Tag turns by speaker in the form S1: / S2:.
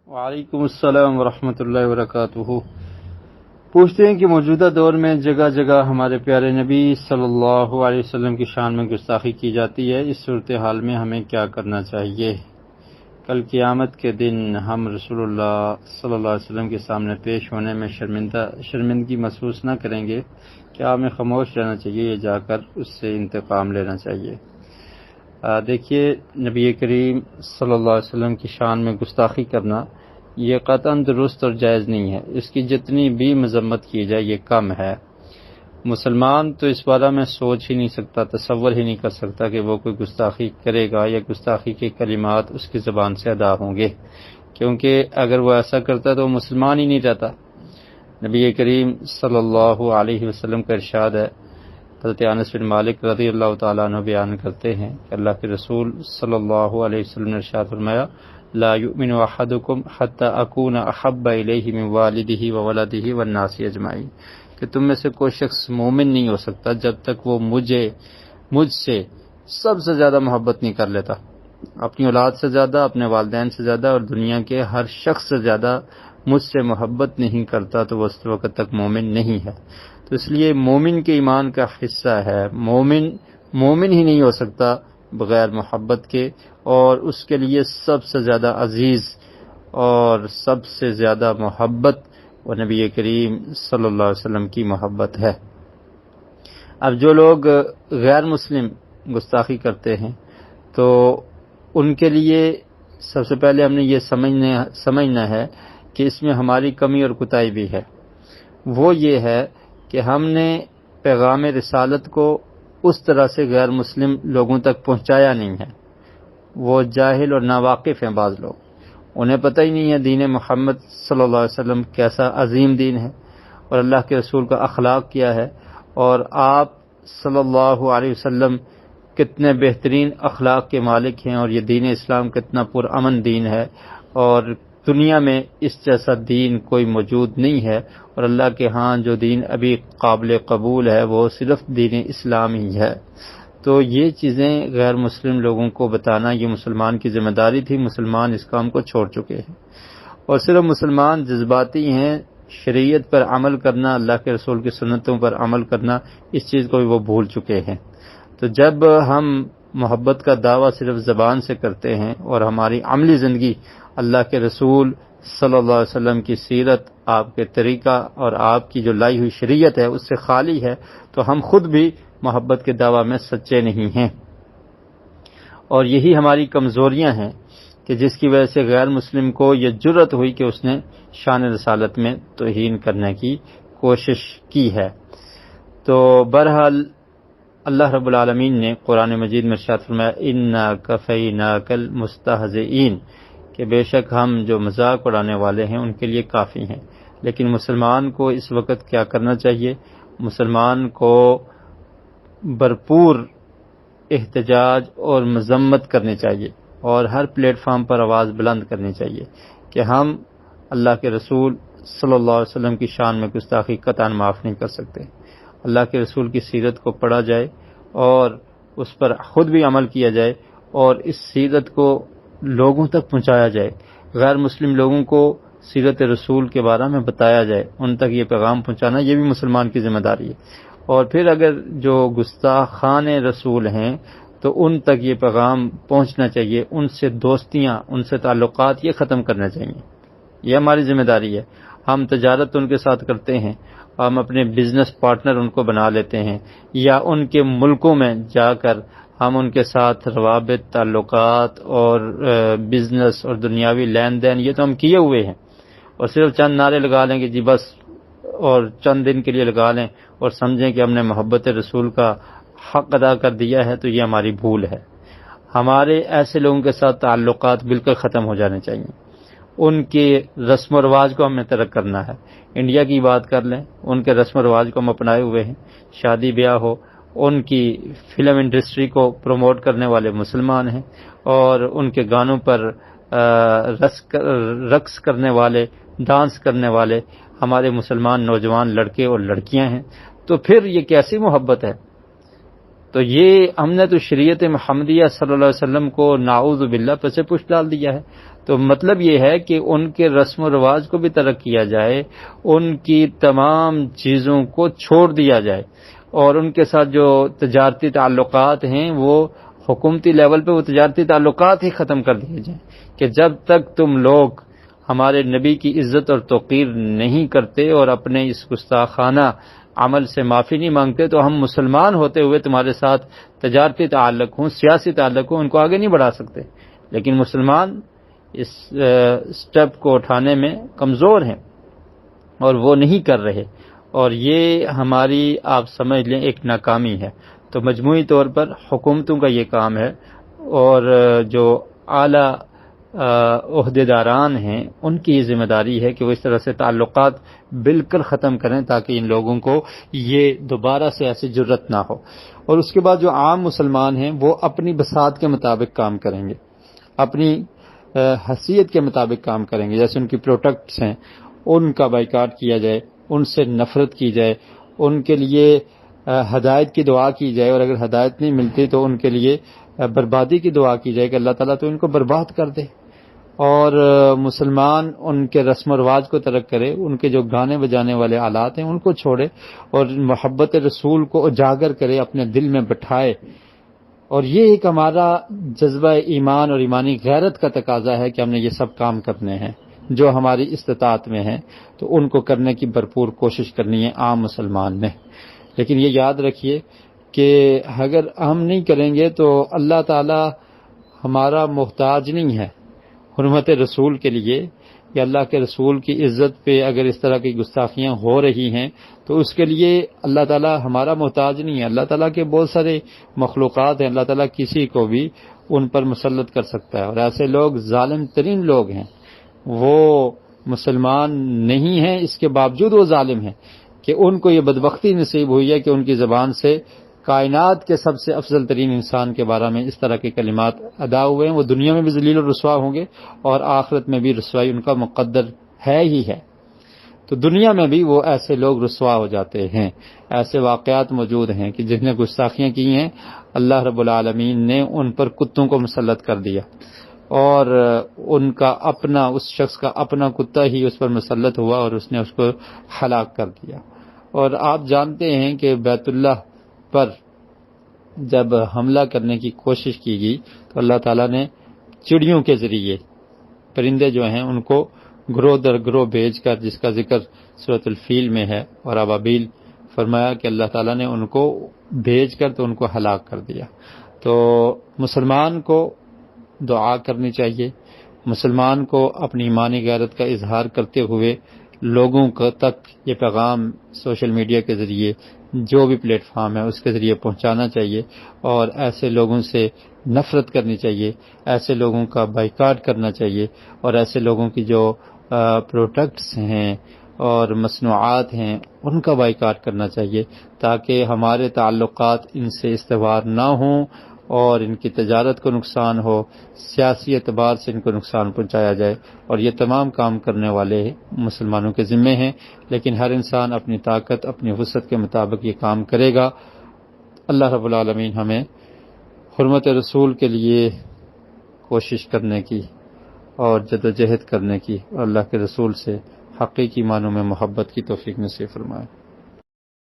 S1: وعلیکم السلام ورحمۃ اللہ وبرکاتہ۔ پوچھتے ہیں کہ موجودہ دور میں جگہ جگہ ہمارے پیارے نبی صلی اللہ علیہ وسلم کی شان میں گستاخی کی جاتی ہے، اس صورتحال میں ہمیں کیا کرنا چاہیے؟ کل قیامت کے دن ہم رسول اللہ صلی اللہ علیہ وسلم کے سامنے پیش ہونے میں شرمندگی محسوس نہ کریں گے؟ کیا ہمیں خاموش رہنا چاہیے یا جا کر اس سے انتقام لینا چاہیے؟ دیکھیے، نبی کریم صلی اللہ علیہ وسلم کی شان میں گستاخی کرنا یہ قطعاً درست اور جائز نہیں ہے۔ اس کی جتنی بھی مذمت کی جائے یہ کم ہے۔ مسلمان تو اس بارے میں سوچ ہی نہیں سکتا، تصور ہی نہیں کر سکتا کہ وہ کوئی گستاخی کرے گا یا گستاخی کے کلمات اس کی زبان سے ادا ہوں گے، کیونکہ اگر وہ ایسا کرتا تو وہ مسلمان ہی نہیں رہتا۔ نبی کریم صلی اللہ علیہ وسلم کا ارشاد ہے، حضرت انس بن مالک رضی اللہ تعالیٰ عنہ بیان کرتے ہیں کہ اللہ کے رسول صلی اللہ علیہ وسلم نے ارشاد فرمایا، لا یؤمن احدکم حتی اکون احب الیہ من والدہ وولدہ والناس اجمعین، کہ تم میں سے کوئی شخص مومن نہیں ہو سکتا جب تک وہ مجھ سے سب سے زیادہ محبت نہیں کر لیتا، اپنی اولاد سے زیادہ، اپنے والدین سے زیادہ اور دنیا کے ہر شخص سے زیادہ مجھ سے محبت نہیں کرتا تو وہ اس وقت تک مومن نہیں ہے۔ تو اس لیے مومن کے ایمان کا حصہ ہے، مومن ہی نہیں ہو سکتا بغیر محبت کے، اور اس کے لیے سب سے زیادہ عزیز اور سب سے زیادہ محبت وہ نبی کریم صلی اللہ علیہ وسلم کی محبت ہے۔ اب جو لوگ غیر مسلم گستاخی کرتے ہیں تو ان کے لیے سب سے پہلے ہم نے یہ سمجھنا ہے کہ اس میں ہماری کمی اور کوتاہی بھی ہے۔ وہ یہ ہے کہ ہم نے پیغام رسالت کو اس طرح سے غیر مسلم لوگوں تک پہنچایا نہیں ہے۔ وہ جاہل اور ناواقف ہیں، بعض لوگ، انہیں پتہ ہی نہیں ہے دین محمد صلی اللہ علیہ وسلم کیسا عظیم دین ہے اور اللہ کے رسول کا اخلاق کیا ہے، اور آپ صلی اللہ علیہ وسلم کتنے بہترین اخلاق کے مالک ہیں، اور یہ دین اسلام کتنا پرامن دین ہے، اور دنیا میں اس جیسا دین کوئی موجود نہیں ہے، اور اللہ کے ہاں جو دین ابھی قابل قبول ہے وہ صرف دین اسلام ہی ہے۔ تو یہ چیزیں غیر مسلم لوگوں کو بتانا یہ مسلمان کی ذمہ داری تھی، مسلمان اس کام کو چھوڑ چکے ہیں، اور صرف مسلمان جذباتی ہیں۔ شریعت پر عمل کرنا، اللہ کے رسول کی سنتوں پر عمل کرنا، اس چیز کو بھی وہ بھول چکے ہیں۔ تو جب ہم محبت کا دعویٰ صرف زبان سے کرتے ہیں اور ہماری عملی زندگی اللہ کے رسول صلی اللہ علیہ وسلم کی سیرت، آپ کے طریقہ اور آپ کی جو لائی ہوئی شریعت ہے اس سے خالی ہے، تو ہم خود بھی محبت کے دعویٰ میں سچے نہیں ہیں، اور یہی ہماری کمزوریاں ہیں کہ جس کی وجہ سے غیر مسلم کو یہ جرأت ہوئی کہ اس نے شان رسالت میں توہین کرنے کی کوشش کی ہے۔ تو بہرحال اللہ رب العالمین نے قرآن مجید میں ارشاد فرمایا، اِنَّا كَفَيْنَاكَ الْمُسْتَهْزِئِينَ، کہ بے شک ہم جو مذاق اڑانے والے ہیں ان کے لیے کافی ہیں۔ لیکن مسلمان کو اس وقت کیا کرنا چاہیے؟ مسلمان کو بھرپور احتجاج اور مذمت کرنی چاہیے، اور ہر پلیٹ فارم پر آواز بلند کرنی چاہیے کہ ہم اللہ کے رسول صلی اللہ علیہ وسلم کی شان میں گستاخی قطعاً معاف نہیں کر سکتے۔ اللہ کے رسول کی سیرت کو پڑھا جائے اور اس پر خود بھی عمل کیا جائے، اور اس سیرت کو لوگوں تک پہنچایا جائے، غیر مسلم لوگوں کو سیرت رسول کے بارے میں بتایا جائے، ان تک یہ پیغام پہنچانا یہ بھی مسلمان کی ذمہ داری ہے۔ اور پھر اگر جو گستاخان رسول ہیں تو ان تک یہ پیغام پہنچنا چاہیے، ان سے دوستیاں، ان سے تعلقات یہ ختم کرنا چاہیے، یہ ہماری ذمہ داری ہے۔ ہم تجارت ان کے ساتھ کرتے ہیں، ہم اپنے بزنس پارٹنر ان کو بنا لیتے ہیں، یا ان کے ملکوں میں جا کر ہم ان کے ساتھ روابط، تعلقات اور بزنس اور دنیاوی لین دین یہ تو ہم کیے ہوئے ہیں، اور صرف چند نعرے لگا لیں گے جی بس، اور چند دن کے لیے لگا لیں اور سمجھیں کہ ہم نے محبت رسول کا حق ادا کر دیا ہے، تو یہ ہماری بھول ہے۔ ہمارے ایسے لوگوں کے ساتھ تعلقات بالکل ختم ہو جانے چاہیے، ان کے رسم و رواج کو ہم نے ترک کرنا ہے۔ انڈیا کی بات کر لیں، ان کے رسم و رواج کو ہم اپنائے ہوئے ہیں، شادی بیاہ ہو، ان کی فلم انڈسٹری کو پروموٹ کرنے والے مسلمان ہیں، اور ان کے گانوں پر رقص کرنے والے، ڈانس کرنے والے ہمارے مسلمان نوجوان لڑکے اور لڑکیاں ہیں۔ تو پھر یہ کیسی محبت ہے؟ تو یہ ہم نے تو شریعت محمدیہ صلی اللہ علیہ وسلم کو نعوذ باللہ پس پش ڈال دیا ہے۔ تو مطلب یہ ہے کہ ان کے رسم و رواج کو بھی ترک کیا جائے، ان کی تمام چیزوں کو چھوڑ دیا جائے، اور ان کے ساتھ جو تجارتی تعلقات ہیں وہ حکومتی لیول پہ وہ تجارتی تعلقات ہی ختم کر دیے جائیں، کہ جب تک تم لوگ ہمارے نبی کی عزت اور توقیر نہیں کرتے اور اپنے اس گستاخانہ عمل سے معافی نہیں مانگتے تو ہم مسلمان ہوتے ہوئے تمہارے ساتھ تجارتی تعلق ہوں، سیاسی تعلق ہوں، ان کو آگے نہیں بڑھا سکتے۔ لیکن مسلمان اس سٹیپ کو اٹھانے میں کمزور ہیں اور وہ نہیں کر رہے، اور یہ ہماری آپ سمجھ لیں ایک ناکامی ہے۔ تو مجموعی طور پر حکومتوں کا یہ کام ہے، اور جو اعلیٰ عہدیداران ہیں ان کی یہ ذمہ داری ہے کہ وہ اس طرح سے تعلقات بالکل ختم کریں تاکہ ان لوگوں کو یہ دوبارہ سے ایسی جرت نہ ہو۔ اور اس کے بعد جو عام مسلمان ہیں وہ اپنی بساط کے مطابق کام کریں گے، اپنی حیثیت کے مطابق کام کریں گے۔ جیسے ان کی پروڈکٹس ہیں ان کا بائیکاٹ کیا جائے، ان سے نفرت کی جائے، ان کے لیے ہدایت کی دعا کی جائے، اور اگر ہدایت نہیں ملتی تو ان کے لیے بربادی کی دعا کی جائے کہ اللہ تعالیٰ تو ان کو برباد کر دے۔ اور مسلمان ان کے رسم و رواج کو ترک کرے، ان کے جو گانے بجانے والے آلات ہیں ان کو چھوڑے، اور محبت رسول کو اجاگر کرے، اپنے دل میں بٹھائے۔ اور یہ ایک ہمارا جذبہ ایمان اور ایمانی غیرت کا تقاضا ہے کہ ہم نے یہ سب کام کرنے ہیں جو ہماری استطاعت میں ہیں، تو ان کو کرنے کی بھرپور کوشش کرنی ہے عام مسلمان نے۔ لیکن یہ یاد رکھیے کہ اگر ہم نہیں کریں گے تو اللہ تعالی ہمارا محتاج نہیں ہے حرمت رسول کے لیے، یا اللہ کے رسول کی عزت پہ اگر اس طرح کی گستاخیاں ہو رہی ہیں تو اس کے لیے اللہ تعالیٰ ہمارا محتاج نہیں ہے۔ اللہ تعالیٰ کے بہت سارے مخلوقات ہیں، اللہ تعالیٰ کسی کو بھی ان پر مسلط کر سکتا ہے، اور ایسے لوگ ظالم ترین لوگ ہیں، وہ مسلمان نہیں ہیں اس کے باوجود وہ ظالم ہیں کہ ان کو یہ بدبختی نصیب ہوئی ہے کہ ان کی زبان سے کائنات کے سب سے افضل ترین انسان کے بارے میں اس طرح کے کلمات ادا ہوئے ہیں۔ وہ دنیا میں بھی ذلیل و رسوا ہوں گے، اور آخرت میں بھی رسوائی ان کا مقدر ہے ہی ہے۔ تو دنیا میں بھی وہ ایسے لوگ رسوا ہو جاتے ہیں۔ ایسے واقعات موجود ہیں کہ جن نے گستاخیاں کی ہیں، اللہ رب العالمین نے ان پر کتوں کو مسلط کر دیا، اور ان کا اپنا، اس شخص کا اپنا کتا ہی اس پر مسلط ہوا اور اس نے اس کو ہلاک کر دیا۔ اور آپ جانتے ہیں کہ بیت اللہ پر جب حملہ کرنے کی کوشش کی گئی تو اللہ تعالیٰ نے چڑیوں کے ذریعے، پرندے جو ہیں ان کو گروہ در گروہ بھیج کر، جس کا ذکر سورۃ الفیل میں ہے، اور ابابیل فرمایا کہ اللہ تعالیٰ نے ان کو بھیج کر تو ان کو ہلاک کر دیا۔ تو مسلمان کو دعا کرنی چاہیے، مسلمان کو اپنی ایمانی غیرت کا اظہار کرتے ہوئے لوگوں تک یہ پیغام سوشل میڈیا کے ذریعے، جو بھی پلیٹ فارم ہے اس کے ذریعے پہنچانا چاہیے، اور ایسے لوگوں سے نفرت کرنی چاہیے، ایسے لوگوں کا بائیکاٹ کرنا چاہیے، اور ایسے لوگوں کی جو پروڈکٹس ہیں اور مصنوعات ہیں ان کا بائیکاٹ کرنا چاہیے، تاکہ ہمارے تعلقات ان سے استوار نہ ہوں اور ان کی تجارت کو نقصان ہو، سیاسی اعتبار سے ان کو نقصان پہنچایا جائے۔ اور یہ تمام کام کرنے والے مسلمانوں کے ذمے ہیں، لیکن ہر انسان اپنی طاقت، اپنی وسعت کے مطابق یہ کام کرے گا۔ اللہ رب العالمین ہمیں حرمت رسول کے لیے کوشش کرنے کی اور جدوجہد کرنے کی، اور اللہ کے رسول سے حقیقی معنوں میں محبت کی توفیق نصیب فرمائے۔